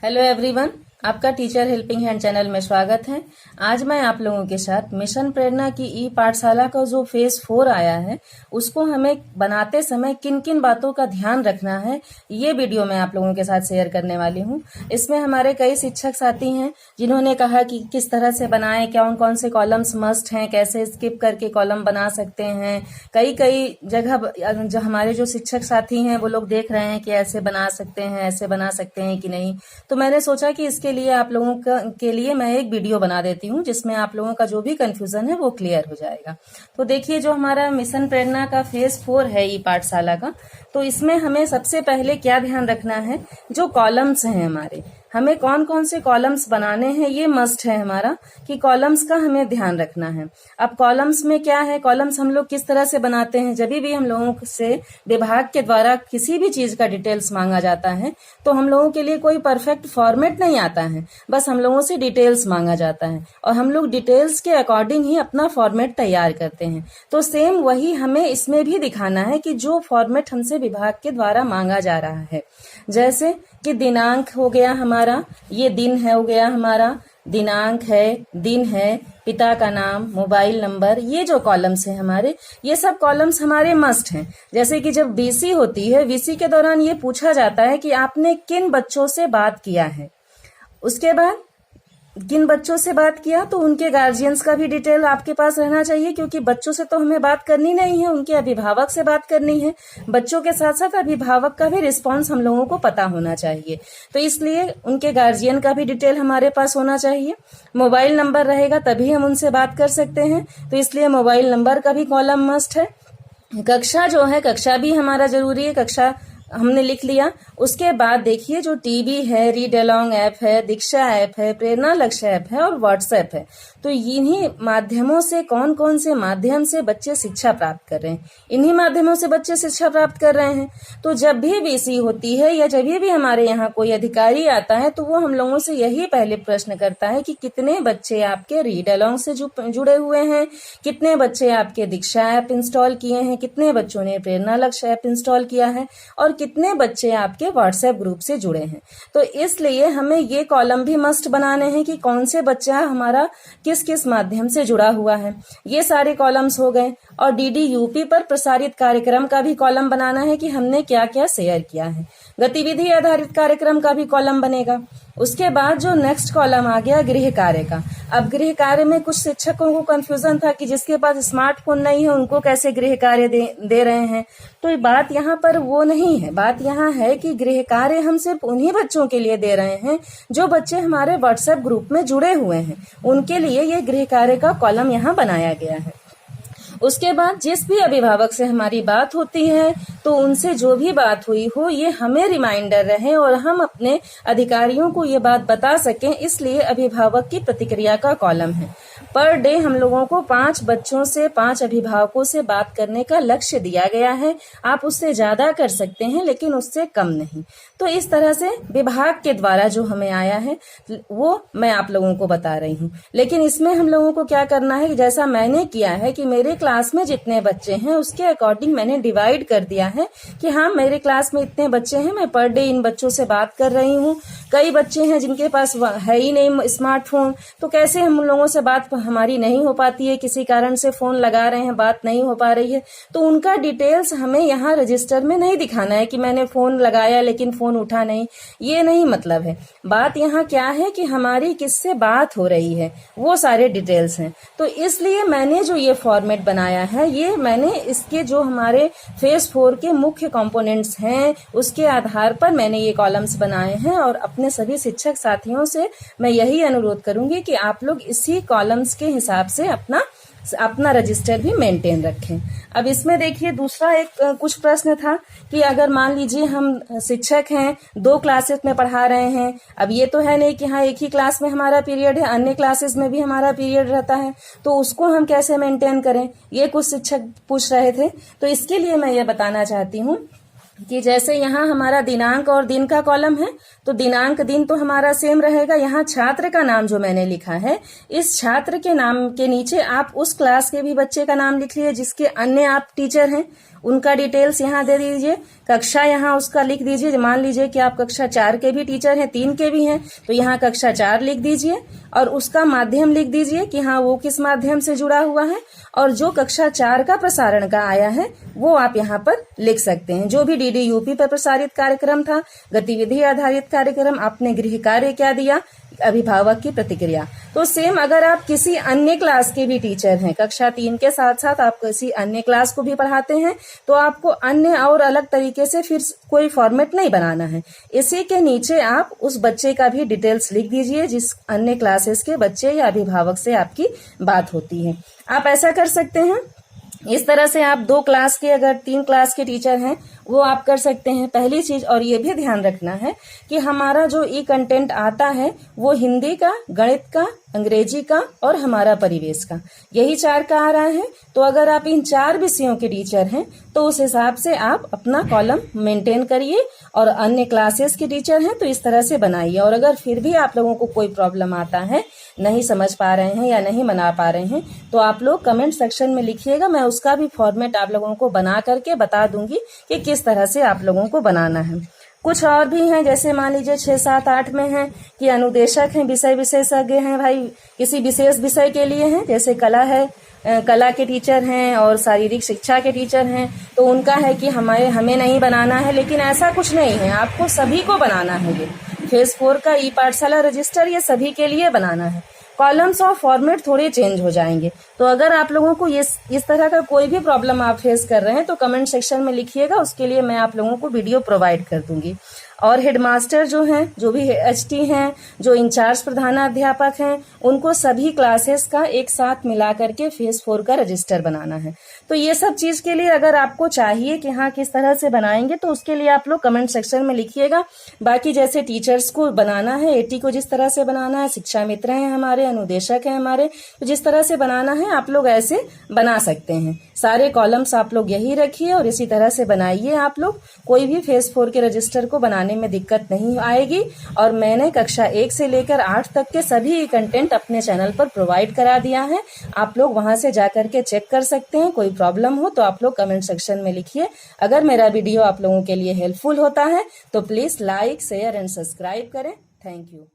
Hello everyone, आपका teacher helping hand channel में स्वागत है। आज मैं आप लोगों के साथ मिशन प्रेरणा की ई पाठशाला का जो फेज 4 आया है उसको हमें बनाते समय किन किन बातों का ध्यान रखना है, ये वीडियो मैं आप लोगों के साथ शेयर करने वाली हूँ। इसमें हमारे कई शिक्षक साथी हैं जिन्होंने कहा कि किस तरह से बनाएं, कौन कौन से कॉलम्स मस्ट हैं, कैसे स्किप करके कॉलम बना सकते हैं। कई जगह जो हमारे जो शिक्षक साथी हैं वो लोग देख रहे हैं कि ऐसे बना सकते हैं, ऐसे बना सकते हैं कि नहीं। तो मैंने सोचा कि इसके लिए आप लोगों के लिए मैं एक वीडियो बना देती हूँ जिसमें आप लोगों का जो भी कंफ्यूजन है वो क्लियर हो जाएगा। तो देखिए, जो हमारा मिशन प्रेरणा का फेज 4 है ई पाठशाला का, तो इसमें हमें सबसे पहले क्या ध्यान रखना है, जो कॉलम्स हैं हमारे, हमें कौन कौन से कॉलम्स बनाने हैं ये मस्ट है हमारा, कि कॉलम्स का हमें ध्यान रखना है। अब कॉलम्स में क्या है, कॉलम्स हम लोग किस तरह से बनाते हैं, जब भी हम लोगों से विभाग के द्वारा किसी भी चीज का डिटेल्स मांगा जाता है तो हम लोगों के लिए कोई परफेक्ट फॉर्मेट नहीं आता है, बस हम लोगों से डिटेल्स मांगा जाता है और हम लोग डिटेल्स के अकॉर्डिंग ही अपना फॉर्मेट तैयार करते हैं। तो सेम वही हमें इसमें भी दिखाना है कि जो फॉर्मेट हमसे विभाग के द्वारा मांगा जा रहा है, जैसे कि दिनांक हो गया हमारा, ये दिन है, हो गया हमारा दिनांक है, दिन है, पिता का नाम, मोबाइल नंबर, ये जो कॉलम्स हैं हमारे, ये सब कॉलम्स हमारे मस्ट हैं। जैसे कि जब वीसी होती है, वीसी के दौरान ये पूछा जाता है कि आपने किन बच्चों से बात किया है, उसके बाद किन बच्चों से बात किया तो उनके गार्जियंस का भी डिटेल आपके पास रहना चाहिए, क्योंकि बच्चों से तो हमें बात करनी नहीं है, उनके अभिभावक से बात करनी है। बच्चों के साथ साथ अभिभावक का भी रिस्पॉन्स हम लोगों को पता होना चाहिए, तो इसलिए उनके गार्जियन का भी डिटेल हमारे पास होना चाहिए। मोबाइल नंबर रहेगा तभी हम उनसे बात कर सकते हैं, तो इसलिए मोबाइल नंबर का भी कॉलम मस्ट है। कक्षा जो है, कक्षा भी हमारा जरूरी है, कक्षा हमने लिख लिया। उसके बाद देखिए, जो टीवी है, रीड अलोंग ऐप है, दीक्षा ऐप है, प्रेरणा लक्ष्य ऐप है और व्हाट्सएप है, तो इन्हीं माध्यमों से कौन कौन से माध्यम से बच्चे शिक्षा प्राप्त कर रहे हैं, इन्हीं माध्यमों से बच्चे शिक्षा प्राप्त कर रहे हैं। तो जब भी वीसी होती है या जब भी हमारे यहाँ कोई अधिकारी आता है तो वो हम लोगों से यही पहले प्रश्न करता है कि कितने बच्चे आपके रीड अलोंग से जुड़े हुए हैं, कितने बच्चे आपके दीक्षा ऐप इंस्टॉल किए हैं, कितने बच्चों ने प्रेरणा लक्ष्य ऐप इंस्टॉल किया है और कितने बच्चे आपके व्हाट्सएप ग्रुप से जुड़े हैं। तो इसलिए हमें ये कॉलम भी मस्ट बनाने हैं कि कौन से बच्चा हमारा किस किस माध्यम से जुड़ा हुआ है। ये सारे कॉलम्स हो गए। और डीडी यूपी पर प्रसारित कार्यक्रम का भी कॉलम बनाना है कि हमने क्या क्या शेयर किया है। गतिविधि आधारित कार्यक्रम का भी कॉलम बनेगा। उसके बाद जो नेक्स्ट कॉलम आ गया गृह कार्य का। अब गृह कार्य में कुछ शिक्षकों को कंफ्यूजन था कि जिसके पास स्मार्टफोन नहीं है उनको कैसे गृह कार्य दे रहे हैं, तो ये बात यहाँ पर वो नहीं है। बात यहाँ है कि गृह कार्य हम सिर्फ उन्हीं बच्चों के लिए दे रहे हैं जो बच्चे हमारे व्हाट्सएप ग्रुप में जुड़े हुए हैं, उनके लिए ये गृह कार्य का कॉलम यहाँ बनाया गया है। उसके बाद जिस भी अभिभावक से हमारी बात होती है तो उनसे जो भी बात हुई हो ये हमें रिमाइंडर रहे और हम अपने अधिकारियों को ये बात बता सकें, इसलिए अभिभावक की प्रतिक्रिया का कॉलम है। पर डे हम लोगों को 5 बच्चों से 5 अभिभावकों से बात करने का लक्ष्य दिया गया है। आप उससे ज्यादा कर सकते हैं लेकिन उससे कम नहीं। तो इस तरह से विभाग के द्वारा जो हमें आया है वो मैं आप लोगों को बता रही हूँ। लेकिन इसमें हम लोगों को क्या करना है, जैसा मैंने किया है कि मेरे क्लास में जितने बच्चे हैं उसके अकॉर्डिंग मैंने डिवाइड कर दिया है कि हाँ, मेरे क्लास में इतने बच्चे हैं, मैं पर डे इन बच्चों से बात कर रही हूँ। कई बच्चे हैं जिनके पास है ही नहीं स्मार्टफोन, तो कैसे हम लोगों से बात हमारी नहीं हो पाती है, किसी कारण से फोन लगा रहे हैं, बात नहीं हो पा रही है, तो उनका डिटेल्स हमें यहाँ रजिस्टर में नहीं दिखाना है कि मैंने फोन लगाया लेकिन फोन उठा नहीं, ये नहीं मतलब है। बात यहाँ क्या है कि हमारी किससे बात हो रही है, वो सारे डिटेल्स हैं। तो इसलिए मैंने जो ये फॉर्मेट बनाया है, ये मैंने इसके जो हमारे फेज 4 के मुख्य कंपोनेंट्स हैं उसके आधार पर मैंने ये कॉलम्स बनाए हैं। और अपने सभी शिक्षक साथियों से मैं यही अनुरोध करूंगी कि आप लोग इसी कॉलम्स के हिसाब से अपना रजिस्टर भी मेंटेन रखें। अब इसमें देखिए, दूसरा एक कुछ प्रश्न था कि अगर मान लीजिए हम शिक्षक हैं, 2 क्लासेस में पढ़ा रहे हैं, अब ये तो है नहीं कि हाँ एक ही क्लास में हमारा पीरियड है, अन्य क्लासेस में भी हमारा पीरियड रहता है, तो उसको हम कैसे मेंटेन करें, ये कुछ शिक्षक पूछ रहे थे। तो इसके लिए मैं ये बताना चाहती हूँ कि जैसे यहाँ हमारा दिनांक और दिन का कॉलम है, तो दिनांक दिन तो हमारा सेम रहेगा। यहाँ छात्र का नाम जो मैंने लिखा है, इस छात्र के नाम के नीचे आप उस क्लास के भी बच्चे का नाम लिख लीजिए जिसके अन्य आप टीचर हैं, उनका डिटेल्स यहाँ दे दीजिए। कक्षा यहाँ उसका लिख दीजिए। मान लीजिए कि आप कक्षा 4 के भी टीचर हैं, 3 के भी हैं, तो यहाँ कक्षा 4 लिख दीजिए और उसका माध्यम लिख दीजिए कि हाँ वो किस माध्यम से जुड़ा हुआ है, और जो कक्षा 4 का प्रसारण का आया है वो आप यहाँ पर लिख सकते हैं। जो भी डीडी यूपी पर प्रसारित कार्यक्रम था, गतिविधि आधारित कार्यक्रम, आपने गृह कार्य क्या दिया, अभिभावक की प्रतिक्रिया। तो सेम अगर आप किसी अन्य क्लास के भी टीचर हैं, कक्षा 3 के साथ साथ आप किसी अन्य क्लास को भी पढ़ाते हैं, तो आपको अन्य और अलग तरीके से फिर कोई फॉर्मेट नहीं बनाना है। इसी के नीचे आप उस बच्चे का भी डिटेल्स लिख दीजिए जिस अन्य क्लासेस के बच्चे या अभिभावक से आपकी बात होती है। आप ऐसा कर सकते हैं। इस तरह से आप 2 क्लास के, अगर 3 क्लास के टीचर हैं, वो आप कर सकते हैं। पहली चीज, और ये भी ध्यान रखना है कि हमारा जो ई कंटेंट आता है वो हिंदी का, गणित का, अंग्रेजी का और हमारा परिवेश का, यही 4 का आ रहा है। तो अगर आप इन 4 विषयों के टीचर हैं तो उस हिसाब से आप अपना कॉलम मेंटेन करिए, और अन्य क्लासेस के टीचर हैं तो इस तरह से बनाइए। और अगर फिर भी आप लोगों को कोई प्रॉब्लम आता है, नहीं समझ पा रहे हैं या नहीं बना पा रहे हैं, तो आप लोग कमेंट सेक्शन में लिखिएगा। मैं उसका भी फॉर्मेट आप लोगों को बना करके बता दूंगी कि किस तरह से आप लोगों को बनाना है। कुछ और भी हैं, जैसे मान लीजिए 6, 7, 8 में हैं कि अनुदेशक हैं, विषय विशेषज्ञ हैं, भाई किसी विशेष विषय के लिए हैं, जैसे कला है, कला के टीचर हैं और शारीरिक शिक्षा के टीचर हैं, तो उनका है कि हमें नहीं बनाना है। लेकिन ऐसा कुछ नहीं है, आपको सभी को बनाना है। ये फेज 4 का ई पाठशाला रजिस्टर ये सभी के लिए बनाना है। कॉलम्स और फॉर्मेट थोड़े चेंज हो जाएंगे। तो अगर आप लोगों को इस तरह का कोई भी प्रॉब्लम आप फेस कर रहे हैं तो कमेंट सेक्शन में लिखिएगा, उसके लिए मैं आप लोगों को वीडियो प्रोवाइड कर दूंगी। और हेडमास्टर जो हैं, जो भी एचटी हैं, जो इंचार्ज प्रधानाध्यापक हैं, उनको सभी क्लासेस का एक साथ मिला करके फेज 4 का रजिस्टर बनाना है। तो ये सब चीज के लिए अगर आपको चाहिए कि हाँ किस तरह से बनाएंगे, तो उसके लिए आप लोग कमेंट सेक्शन में लिखिएगा। बाकी जैसे टीचर्स को बनाना है, एटी को जिस तरह से बनाना है, शिक्षा मित्र हैं हमारे, अनुदेशक हैं हमारे, तो जिस तरह से बनाना है आप लोग ऐसे बना सकते हैं। सारे कॉलम्स आप लोग यही रखिए और इसी तरह से बनाइए। आप लोग कोई भी फेज 4 के रजिस्टर को बनाने में दिक्कत नहीं आएगी। और मैंने कक्षा 1 से लेकर 8 तक के सभी कंटेंट अपने चैनल पर प्रोवाइड करा दिया है। आप लोग वहां से जाकर के चेक कर सकते हैं। कोई प्रॉब्लम हो तो आप लोग कमेंट सेक्शन में लिखिए। अगर मेरा वीडियो आप लोगों के लिए हेल्पफुल होता है तो please like, share and subscribe करें। Thank you.